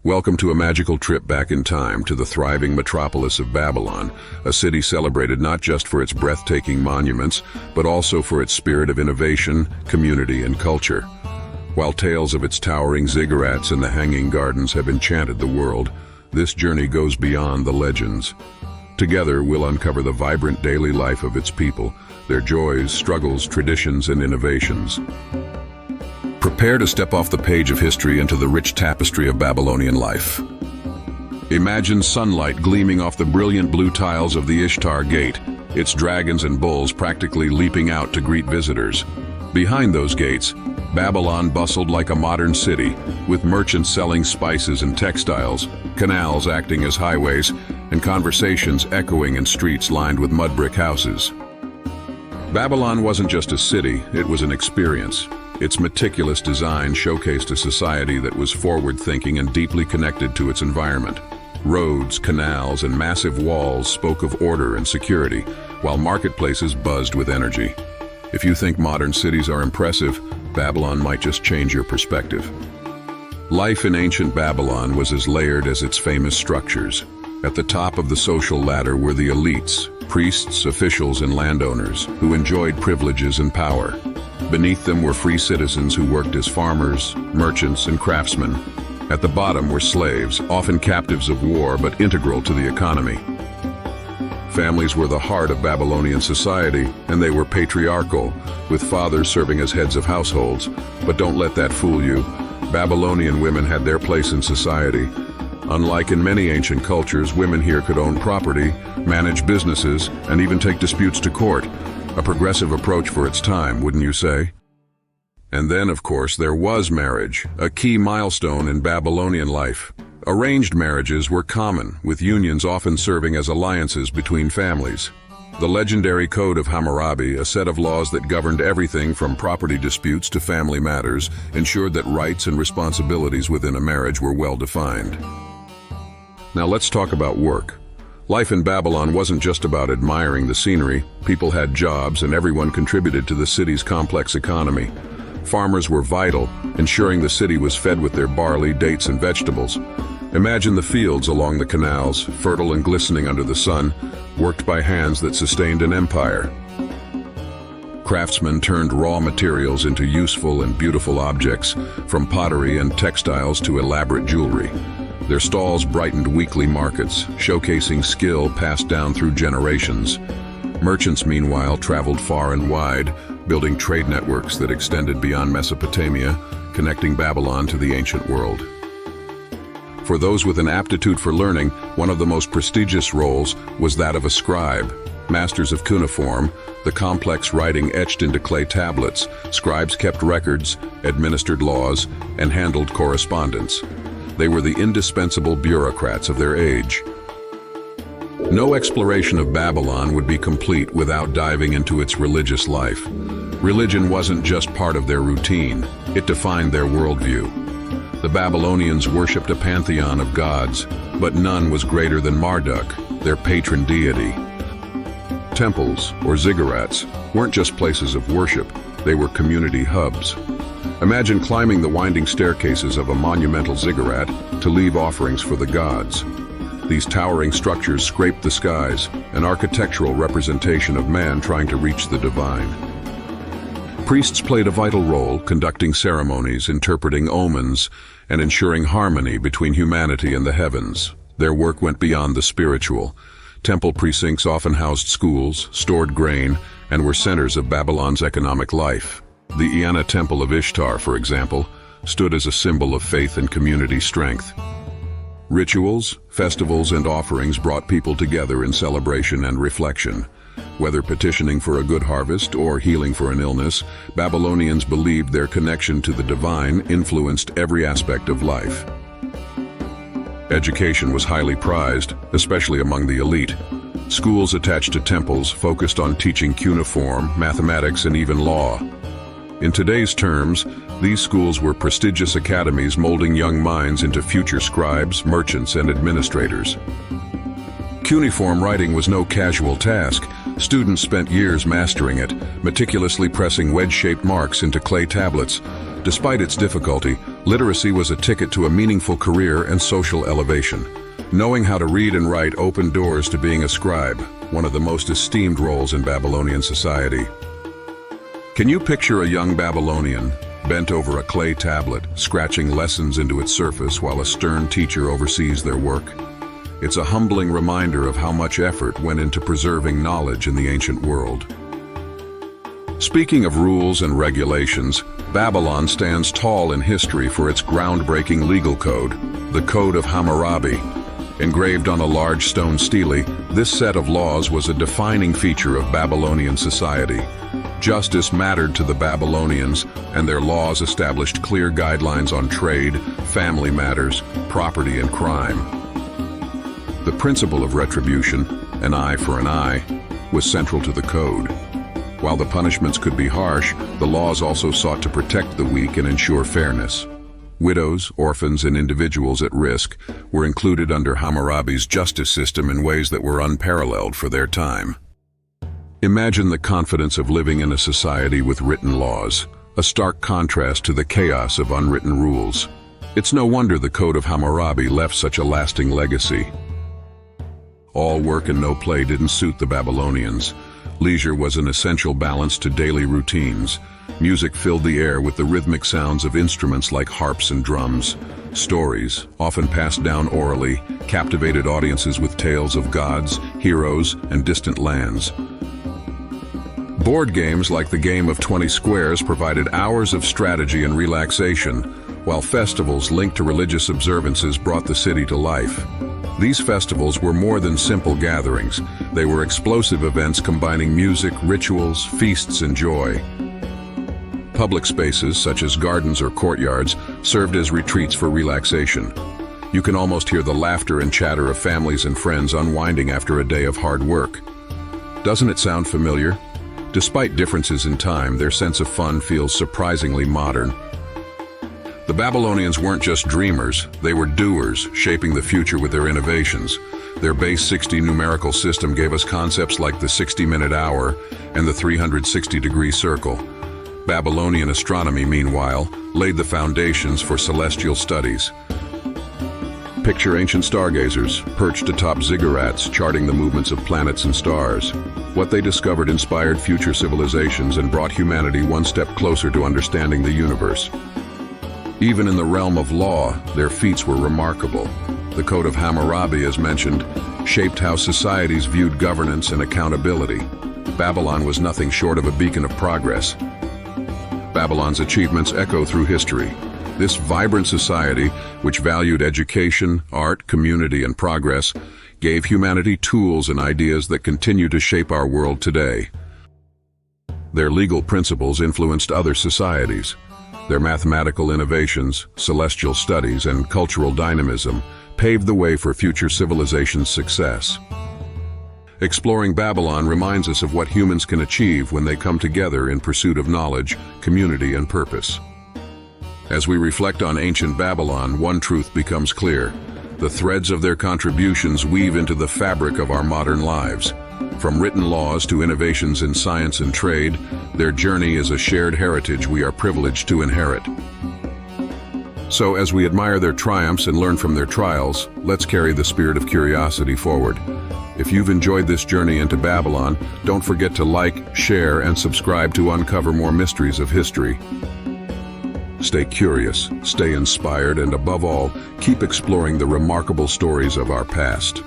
Welcome to a magical trip back in time to the thriving metropolis of Babylon, a city celebrated not just for its breathtaking monuments, but also for its spirit of innovation, community, and culture. While tales of its towering ziggurats and the hanging gardens have enchanted the world, this journey goes beyond the legends. Together, we'll uncover the vibrant daily life of its people, their joys, struggles, traditions, and innovations. Prepare to step off the page of history into the rich tapestry of Babylonian life. Imagine sunlight gleaming off the brilliant blue tiles of the Ishtar Gate, its dragons and bulls practically leaping out to greet visitors. Behind those gates, Babylon bustled like a modern city, with merchants selling spices and textiles, canals acting as highways, and conversations echoing in streets lined with mud brick houses. Babylon wasn't just a city, it was an experience. Its meticulous design showcased a society that was forward-thinking and deeply connected to its environment. Roads, canals, and massive walls spoke of order and security, while marketplaces buzzed with energy. If you think modern cities are impressive, Babylon might just change your perspective. Life in ancient Babylon was as layered as its famous structures. At the top of the social ladder were the elites, priests, officials, and landowners, who enjoyed privileges and power. Beneath them were free citizens who worked as farmers, merchants, and craftsmen. At the bottom were slaves, often captives of war but integral to the economy. Families were the heart of Babylonian society, and they were patriarchal, with fathers serving as heads of households. But don't let that fool you. Babylonian women had their place in society. Unlike in many ancient cultures, women here could own property, manage businesses, and even take disputes to court. A progressive approach for its time, wouldn't you say? And then, of course, there was marriage, a key milestone in Babylonian life. Arranged marriages were common, with unions often serving as alliances between families. The legendary Code of Hammurabi, a set of laws that governed everything from property disputes to family matters, ensured that rights and responsibilities within a marriage were well defined. Now let's talk about work. Life in Babylon wasn't just about admiring the scenery. People had jobs, and everyone contributed to the city's complex economy. Farmers were vital, ensuring the city was fed with their barley, dates, and vegetables. Imagine the fields along the canals, fertile and glistening under the sun, worked by hands that sustained an empire. Craftsmen turned raw materials into useful and beautiful objects, from pottery and textiles to elaborate jewelry. Their stalls brightened weekly markets, showcasing skill passed down through generations. Merchants, meanwhile, traveled far and wide, building trade networks that extended beyond Mesopotamia, connecting Babylon to the ancient world. For those with an aptitude for learning, one of the most prestigious roles was that of a scribe. Masters of cuneiform, the complex writing etched into clay tablets, scribes kept records, administered laws, and handled correspondence. They were the indispensable bureaucrats of their age. No exploration of Babylon would be complete without diving into its religious life. Religion wasn't just part of their routine, it defined their worldview. The Babylonians worshipped a pantheon of gods, but none was greater than Marduk, their patron deity. Temples, or ziggurats, weren't just places of worship, they were community hubs. Imagine climbing the winding staircases of a monumental ziggurat to leave offerings for the gods. These towering structures scraped the skies, an architectural representation of man trying to reach the divine. Priests played a vital role, conducting ceremonies, interpreting omens, and ensuring harmony between humanity and the heavens. Their work went beyond the spiritual. Temple precincts often housed schools, stored grain, and were centers of Babylon's economic life. The Iana Temple of Ishtar, for example, stood as a symbol of faith and community strength. Rituals, festivals, and offerings brought people together in celebration and reflection. Whether petitioning for a good harvest or healing for an illness, Babylonians believed their connection to the divine influenced every aspect of life. Education was highly prized, especially among the elite. Schools attached to temples focused on teaching cuneiform, mathematics, and even law. In today's terms, these schools were prestigious academies molding young minds into future scribes, merchants, and administrators. Cuneiform writing was no casual task. Students spent years mastering it, meticulously pressing wedge-shaped marks into clay tablets. Despite its difficulty, Literacy was a ticket to a meaningful career and social elevation. Knowing how to read and write opened doors to being a scribe, one of the most esteemed roles in Babylonian society. Can you picture a young Babylonian, bent over a clay tablet, scratching lessons into its surface while a stern teacher oversees their work? It's a humbling reminder of how much effort went into preserving knowledge in the ancient world. Speaking of rules and regulations, Babylon stands tall in history for its groundbreaking legal code, the Code of Hammurabi. Engraved on a large stone stele, this set of laws was a defining feature of Babylonian society. Justice mattered to the Babylonians, and their laws established clear guidelines on trade, family matters, property, and crime. The principle of retribution, an eye for an eye, was central to the code. While the punishments could be harsh, the laws also sought to protect the weak and ensure fairness. Widows, orphans, and individuals at risk were included under Hammurabi's justice system in ways that were unparalleled for their time. Imagine the confidence of living in a society with written laws, a stark contrast to the chaos of unwritten rules. It's no wonder the Code of Hammurabi left such a lasting legacy. All work and no play didn't suit the Babylonians. Leisure was an essential balance to daily routines. Music filled the air with the rhythmic sounds of instruments like harps and drums. Stories, often passed down orally, captivated audiences with tales of gods, heroes, and distant lands. Board games like the game of 20 Squares provided hours of strategy and relaxation, while festivals linked to religious observances brought the city to life. These festivals were more than simple gatherings. They were explosive events combining music, rituals, feasts, and joy. Public spaces, such as gardens or courtyards, served as retreats for relaxation. You can almost hear the laughter and chatter of families and friends unwinding after a day of hard work. Doesn't it sound familiar? Despite differences in time, their sense of fun feels surprisingly modern. The Babylonians weren't just dreamers, they were doers, shaping the future with their innovations. Their base 60 numerical system gave us concepts like the 60-minute hour and the 360-degree circle. Babylonian astronomy, meanwhile, laid the foundations for celestial studies. Picture ancient stargazers, perched atop ziggurats, charting the movements of planets and stars. What they discovered inspired future civilizations and brought humanity one step closer to understanding the universe. Even in the realm of law, their feats were remarkable. The Code of Hammurabi, as mentioned, shaped how societies viewed governance and accountability. Babylon was nothing short of a beacon of progress. Babylon's achievements echo through history. This vibrant society, which valued education, art, community, and progress, gave humanity tools and ideas that continue to shape our world today. Their legal principles influenced other societies. Their mathematical innovations, celestial studies, and cultural dynamism paved the way for future civilizations' success. Exploring Babylon reminds us of what humans can achieve when they come together in pursuit of knowledge, community, and purpose. As we reflect on ancient Babylon, one truth becomes clear. The threads of their contributions weave into the fabric of our modern lives. From written laws to innovations in science and trade, their journey is a shared heritage we are privileged to inherit. So, as we admire their triumphs and learn from their trials, let's carry the spirit of curiosity forward. If you've enjoyed this journey into Babylon, don't forget to like, share, and subscribe to uncover more mysteries of history. Stay curious, stay inspired, and above all, keep exploring the remarkable stories of our past.